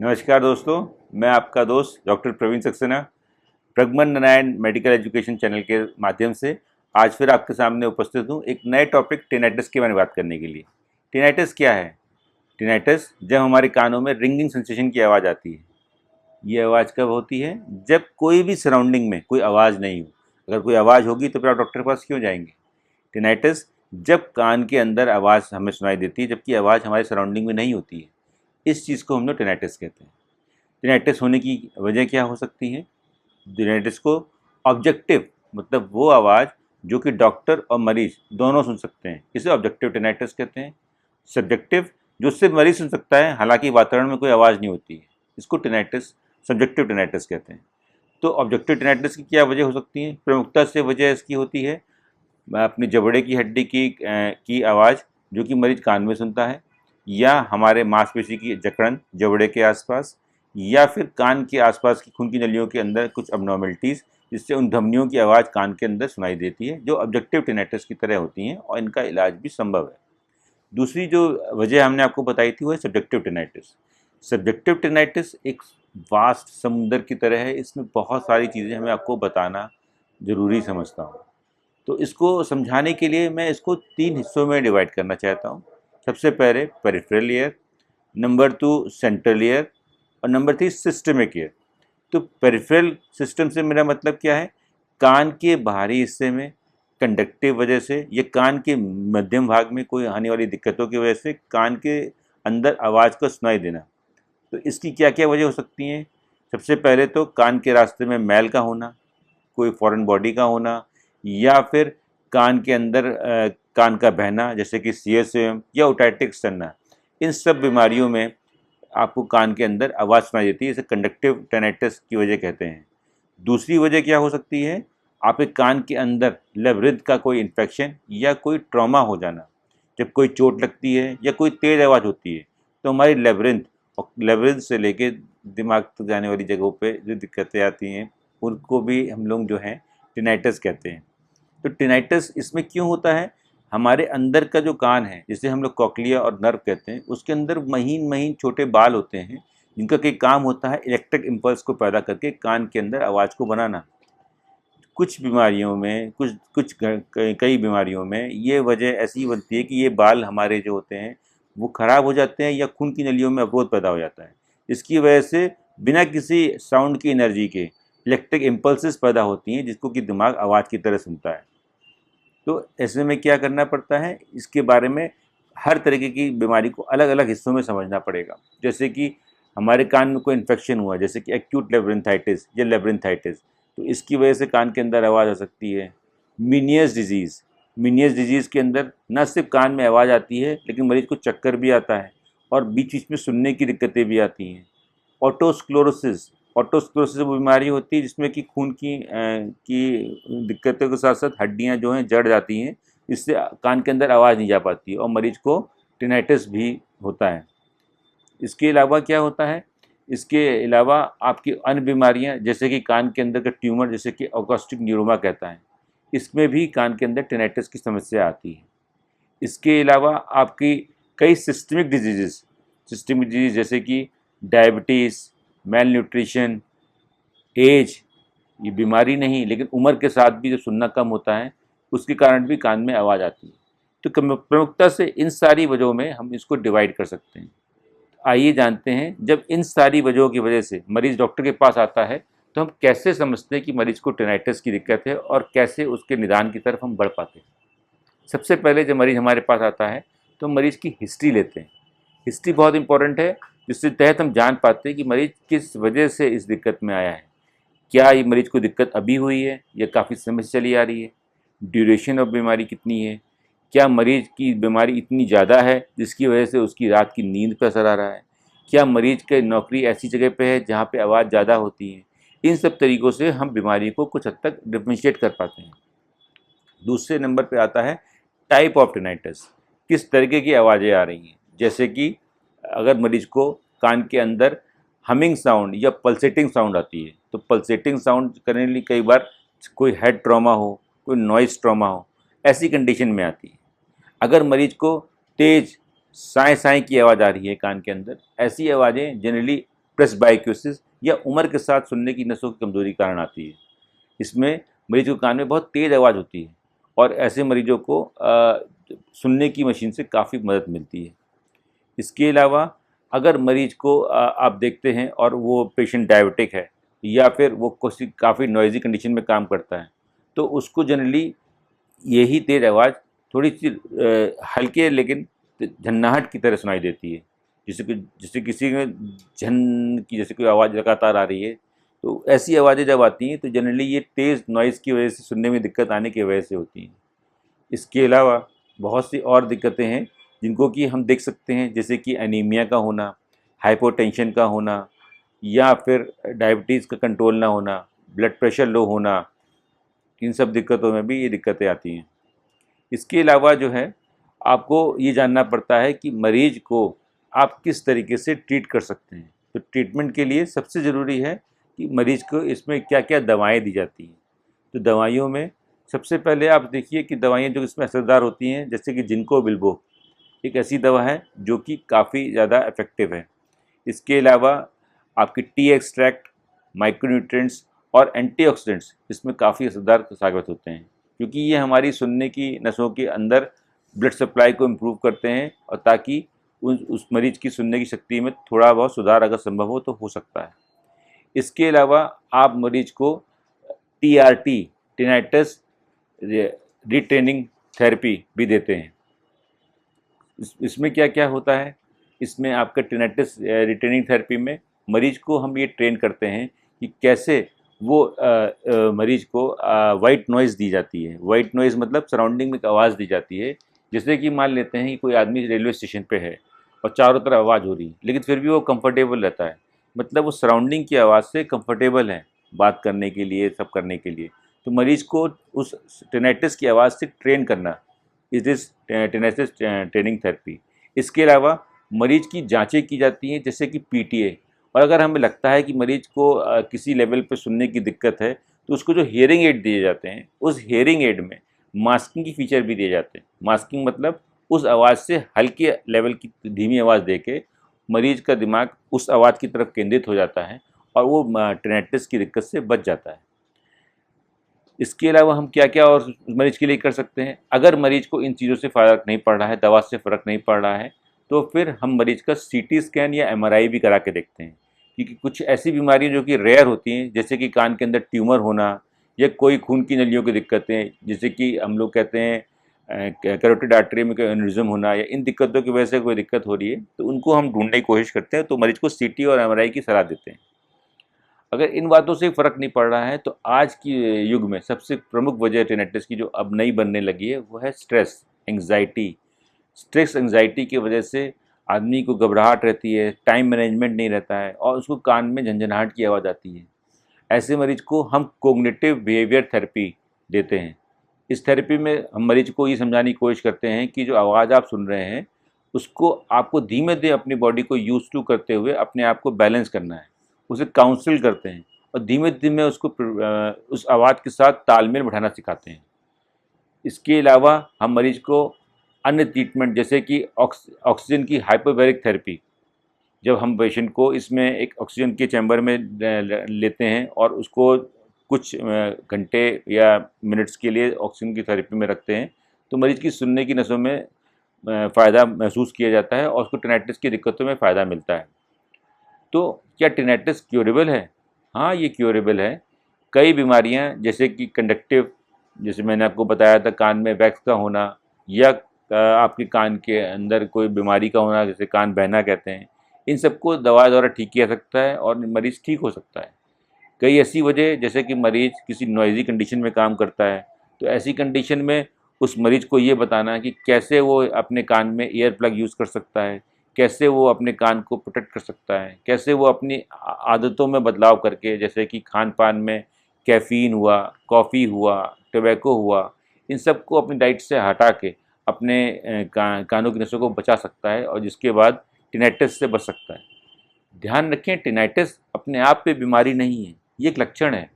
नमस्कार दोस्तों, मैं आपका दोस्त doctor Praveen Saxena Pragman Narayan medical education channel के माध्यम से आज फिर आपके सामने उपस्थित हूँ एक नए टॉपिक टिनाइटिस के बारे में बात करने के लिए। टिनाइटिस क्या है? टिनाइटिस जब हमारे कानों में रिंगिंग सेंसेशन की आवाज़ आती है। ये आवाज़ कब होती है? जब कोई भी सराउंडिंग में कोई आवाज़ नहीं हो। अगर कोई आवाज़ होगी तो फिर आप डॉक्टर के पास क्यों जाएंगे? टिनाइटिस जब कान के अंदर आवाज़ हमें सुनाई देती है जबकि आवाज़ हमारे सराउंडिंग में नहीं होती है, इस चीज़ को हम लोग टिनाइटिस कहते हैं। टिनाइटिस होने की वजह क्या हो सकती है? टिनाइटिस को ऑब्जेक्टिव मतलब वो आवाज़ जो कि डॉक्टर और मरीज दोनों सुन सकते हैं, इसे ऑब्जेक्टिव टिनाइटिस कहते हैं। सब्जेक्टिव जो सिर्फ मरीज सुन सकता है, हालांकि वातावरण में कोई आवाज़ नहीं होती है, इसको टिनाइटिस सब्जेक्टिव टिनाइटिस कहते हैं। तो ऑब्जेक्टिव टिनाइटिस की क्या वजह हो सकती है? प्रमुखता से वजह इसकी होती है अपनी जबड़े की हड्डी की आवाज़ जो कि मरीज कान में सुनता है, या हमारे मांसपेशी की जकड़न जबड़े के आसपास, या फिर कान के आसपास की खून की नलियों के अंदर कुछ अबनॉर्मलिटीज़ जिससे उन धमनियों की आवाज़ कान के अंदर सुनाई देती है, जो ऑब्जेक्टिव टिनाइटिस की तरह होती हैं और इनका इलाज भी संभव है। दूसरी जो वजह हमने आपको बताई थी वो है सब्जेक्टिव टिनाइटिस। सब्जेक्टिव टिनाइटिस एक वास्ट समुंदर की तरह है, इसमें बहुत सारी चीज़ें हमें आपको बताना ज़रूरी समझता हूँ। तो इसको समझाने के लिए मैं इसको 3 हिस्सों में डिवाइड करना चाहता हूँ। सबसे पहले peripheral year, number 2 central year और नंबर 3 सिस्टमिक ईयर। तो पेरिफेरल सिस्टम से मेरा मतलब क्या है? कान के बाहरी हिस्से में कंडक्टिव वजह से या कान के मध्यम भाग में कोई आने वाली दिक्कतों की वजह से कान के अंदर आवाज़ को सुनाई देना। तो इसकी क्या क्या वजह हो सकती हैं? सबसे पहले तो कान के रास्ते में मैल का होना, कोई फॉरेन बॉडी का होना, या फिर कान के अंदर कान का बहना जैसे कि CSM या ओटाइटिस सन्ना। इन सब बीमारियों में आपको कान के अंदर आवाज़ सुनाई देती है, इसे कंडक्टिव टिनाइटिस की वजह कहते हैं। दूसरी वजह क्या हो सकती है? आपके कान के अंदर लेबरिंथ का कोई इन्फेक्शन या कोई ट्रॉमा हो जाना। जब कोई चोट लगती है या कोई तेज़ आवाज़ होती है तो हमारी लेबरिंथ और लेबरिंथ से लेके दिमाग तक जाने वाली जगहों पे जो दिक्कतें आती हैं उनको भी हम लोग जो हैं टिनाइटिस कहते हैं। तो टिनाइटिस इसमें क्यों होता है? हमारे अंदर का जो कान है जिसे हम लोग कॉक्लिया और नर्व कहते हैं, उसके अंदर महीन महीन छोटे बाल होते हैं जिनका कई काम होता है इलेक्ट्रिक इम्पल्स को पैदा करके कान के अंदर आवाज़ को बनाना। कुछ बीमारियों में कई बीमारियों में ये वजह ऐसी बनती है कि ये बाल हमारे जो होते हैं वो ख़राब हो जाते हैं या खून की नलियों में अवरोध पैदा हो जाता है। इसकी वजह से बिना किसी साउंड की एनर्जी के इलेक्ट्रिक इम्पल्सेस पैदा होती हैं जिसको कि दिमाग आवाज़ की तरह सुनता है। तो ऐसे में क्या करना पड़ता है? इसके बारे में हर तरीके की बीमारी को अलग अलग हिस्सों में समझना पड़ेगा। जैसे कि हमारे कान में कोई इन्फेक्शन हुआ जैसे कि एक्यूट लेब्रिंथाइटिस या लेब्रिंथाइटिस, तो इसकी वजह से कान के अंदर आवाज़ आ सकती है। मीनियस डिजीज़ के अंदर न सिर्फ कान में आवाज़ आती है लेकिन मरीज को चक्कर भी आता है और बीच बीच में सुनने की दिक्कतें भी आती हैं। ऑटोस्क्लोरोसिस वो बीमारी होती है जिसमें कि खून की दिक्कतों के साथ साथ हड्डियां जो हैं जड़ जाती हैं, इससे कान के अंदर आवाज़ नहीं जा पाती और मरीज को टिनाइटिस भी होता है। इसके अलावा क्या होता है? इसके अलावा आपकी अन्य बीमारियां जैसे कि कान के अंदर का ट्यूमर जैसे कि ऑकॉस्टिक न्यूरोमा कहता है, इसमें भी कान के अंदर टिनाइटिस की समस्या आती है। इसके अलावा आपकी कई सिस्टमिक डिजीज़ जैसे कि डायबिटीज़, मेल न्यूट्रिशन, एज, ये बीमारी नहीं लेकिन उम्र के साथ भी जो सुनना कम होता है उसके कारण भी कान में आवाज़ आती है। तो प्रमुखता से इन सारी वजहों में हम इसको डिवाइड कर सकते हैं। आइए जानते हैं, जब इन सारी वजहों की वजह से मरीज़ डॉक्टर के पास आता है तो हम कैसे समझते हैं कि मरीज़ को टिनाइटिस की दिक्कत है और कैसे उसके निदान की तरफ हम बढ़ पाते हैं। सबसे पहले जब मरीज़ हमारे पास आता है तो मरीज़ की हिस्ट्री लेते हैं। हिस्ट्री बहुत इंपॉर्टेंट है, जिसके तहत हम जान पाते हैं कि मरीज़ किस वजह से इस दिक्कत में आया है। क्या ये मरीज़ को दिक्कत अभी हुई है या काफ़ी समय से चली आ रही है? ड्यूरेशन ऑफ बीमारी कितनी है? क्या मरीज़ की बीमारी इतनी ज़्यादा है जिसकी वजह से उसकी रात की नींद पर असर आ रहा है? क्या मरीज़ की नौकरी ऐसी जगह पे है जहाँ पे आवाज़ ज़्यादा होती है? इन सब तरीक़ों से हम बीमारी को कुछ हद तक डिफरेंशिएट कर पाते हैं। दूसरे नंबर पे आता है टाइप ऑफ टिनाइटिस, किस तरीके की आवाज़ें आ रही हैं। जैसे कि अगर मरीज़ को कान के अंदर हमिंग साउंड या पल्सेटिंग साउंड आती है, तो पल्सेटिंग साउंड करने के लिए कई बार कोई हेड ट्रॉमा हो, कोई नॉइज़ ट्रॉमा हो, ऐसी कंडीशन में आती है। अगर मरीज़ को तेज़ साएँ साएँ की आवाज़ आ रही है कान के अंदर, ऐसी आवाज़ें जनरली प्रेसबाइक्योसिस या उम्र के साथ सुनने की नसों की कमजोरी के कारण आती है। इसमें मरीज को कान में बहुत तेज़ आवाज़ होती है और ऐसे मरीजों को सुनने की मशीन से काफ़ी मदद मिलती है। इसके अलावा अगर मरीज को आप देखते हैं और वो पेशेंट डायबिटिक है या फिर वो किसी काफ़ी नॉइज़ी कंडीशन में काम करता है, तो उसको जनरली यही तेज़ आवाज़ थोड़ी सी हल्के लेकिन झन्नाहट की तरह सुनाई देती है। जैसे किसी में झन की जैसे कोई आवाज़ लगातार आ रही है, तो ऐसी आवाज़ें जब आती हैं तो जनरली ये तेज़ नॉइज़ की वजह से सुनने में दिक्कत आने की वजह से होती हैं। इसके अलावा बहुत सी और दिक्कतें हैं जिनको कि हम देख सकते हैं, जैसे कि एनीमिया का होना, हाइपोटेंशन का होना या फिर डायबिटीज़ का कंट्रोल ना होना, ब्लड प्रेशर लो होना, इन सब दिक्कतों में भी ये दिक्कतें आती हैं। इसके अलावा जो है आपको ये जानना पड़ता है कि मरीज को आप किस तरीके से ट्रीट कर सकते हैं। तो ट्रीटमेंट के लिए सबसे ज़रूरी है कि मरीज को इसमें क्या क्या दवाएं दी जाती हैं। तो दवाइयों में सबसे पहले आप देखिए कि दवाइयाँ जो इसमें असरदार होती हैं, जैसे कि जिंको बिल्बो एक ऐसी दवा है जो कि काफ़ी ज़्यादा इफ़ेक्टिव है। इसके अलावा आपकी टी एक्सट्रैक्ट, माइक्रोन्यूट्रिएंट्स और एंटीऑक्सीडेंट्स इसमें काफ़ी असरदार साबित होते हैं, क्योंकि ये हमारी सुनने की नसों के अंदर ब्लड सप्लाई को इम्प्रूव करते हैं और ताकि उस मरीज की सुनने की शक्ति में थोड़ा बहुत सुधार अगर संभव हो तो हो सकता है। इसके अलावा आप मरीज को टीआरटी, टिनाइटस रिट्रेनिंग थेरेपी भी देते हैं। इसमें क्या क्या होता है, इसमें आपका टिनाइटस रिट्रेनिंग थेरेपी में मरीज को हम ये ट्रेन करते हैं कि कैसे वो मरीज को वाइट नॉइज़ दी जाती है। वाइट नॉइज़ मतलब सराउंडिंग में एक आवाज़ दी जाती है। जैसे कि मान लेते हैं कि कोई आदमी रेलवे स्टेशन पे है और चारों तरफ आवाज़ हो रही है, लेकिन फिर भी वो कंफर्टेबल रहता है, मतलब वो सराउंडिंग की आवाज़ से कंफर्टेबल है बात करने के लिए, सब करने के लिए। तो मरीज को उस टिनाइटस की आवाज़ से ट्रेन करना is this tinnitus training therapy. इसके अलावा मरीज की जांचें की जाती हैं, जैसे कि पीटीए, और अगर हमें लगता है कि मरीज को किसी लेवल पे सुनने की दिक्कत है तो उसको जो हियरिंग एड दिए जाते हैं, उस हियरिंग एड में मास्किंग की फीचर भी दिए जाते हैं। मास्किंग मतलब उस आवाज़ से हल्के लेवल की धीमी आवाज़ दे के मरीज का दिमाग उस आवाज़ की तरफ केंद्रित हो जाता है और वो टिनाइटस की दिक्कत से बच जाता है। इसके अलावा हम क्या क्या और मरीज के लिए कर सकते हैं, अगर मरीज को इन चीज़ों से फ़र्क नहीं पड़ रहा है, दवा से फ़र्क नहीं पड़ रहा है, तो फिर हम मरीज का सीटी स्कैन या एमआरआई भी करा के देखते हैं, क्योंकि कुछ ऐसी बीमारियां जो कि रेयर होती हैं, जैसे कि कान के अंदर ट्यूमर होना या कोई खून की नलियों की दिक्कतें, जैसे कि हम लोग कहते हैं कैरोटिड आर्टरी में एन्युरिज्म होना, या इन दिक्कतों की वजह से कोई दिक्कत हो रही है तो उनको हम ढूंढने की कोशिश करते हैं, तो मरीज को सीटी और एमआरआई की सलाह देते हैं। अगर इन बातों से फ़र्क नहीं पड़ रहा है तो आज की युग में सबसे प्रमुख वजह टिनाइटस की जो अब नई बनने लगी है वो है स्ट्रेस, एंग्जाइटी। स्ट्रेस एंग्जाइटी की वजह से आदमी को घबराहट रहती है, टाइम मैनेजमेंट नहीं रहता है और उसको कान में झंझनाहट की आवाज़ आती है। ऐसे मरीज को हम कोग्निटिव बिहेवियर थेरेपी देते हैं। इस थेरेपी में हम मरीज को ये समझाने की कोशिश करते हैं कि जो आवाज़ आप सुन रहे हैं उसको आपको धीमे धीमे अपनी बॉडी को यूज टू करते हुए अपने आप को बैलेंस करना है। उसे काउंसिल करते हैं और धीमे धीमे उसको उस आवाज़ के साथ तालमेल बिठाना सिखाते हैं। इसके अलावा हम मरीज को अन्य ट्रीटमेंट, जैसे कि ऑक्सीजन की हाइपोबैरिक थेरेपी, जब हम पेशेंट को इसमें एक ऑक्सीजन के चैम्बर में लेते हैं और उसको कुछ घंटे या मिनट्स के लिए ऑक्सीजन की थेरेपी में रखते हैं, तो मरीज की सुनने की नसों में फ़ायदा महसूस किया जाता है और उसको टिनाइटिस की दिक्कतों में फ़ायदा मिलता है। तो क्या टिनाइटिस क्योरेबल है? हाँ, ये क्योरेबल है। कई बीमारियां जैसे कि कंडक्टिव, जैसे मैंने आपको बताया था कान में वैक्स का होना, या आपके कान के अंदर कोई बीमारी का होना, जैसे कान बहना कहते हैं, इन सबको दवा द्वारा ठीक किया सकता है और मरीज़ ठीक हो सकता है। कई ऐसी वजह, जैसे कि मरीज़ किसी नॉइज़ी कंडीशन में काम करता है, तो ऐसी कंडीशन में उस मरीज़ को ये बताना कि कैसे वो अपने कान में ईयर प्लग यूज़ कर सकता है, कैसे वो अपने कान को प्रोटेक्ट कर सकता है, कैसे वो अपनी आदतों में बदलाव करके, जैसे कि खान-पान में कैफ़ीन हुआ, कॉफ़ी हुआ, टोबैको हुआ, इन सब को अपनी डाइट से हटा के अपने कानों की नसों को बचा सकता है और जिसके बाद टिनाइटिस से बच सकता है। ध्यान रखें, टिनाइटिस अपने आप पे बीमारी नहीं है, ये एक लक्षण है।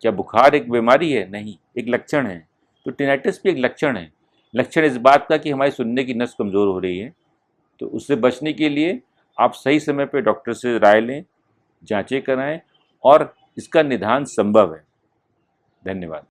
क्या बुखार एक बीमारी है? नहीं, एक लक्षण है। तो टिनाइटिस भी एक लक्षण है। लक्षण इस बात का कि हमारी सुनने की नस कमज़ोर हो रही है, तो उससे बचने के लिए आप सही समय पे डॉक्टर से राय लें, जांचें कराएं और इसका निदान संभव है। धन्यवाद।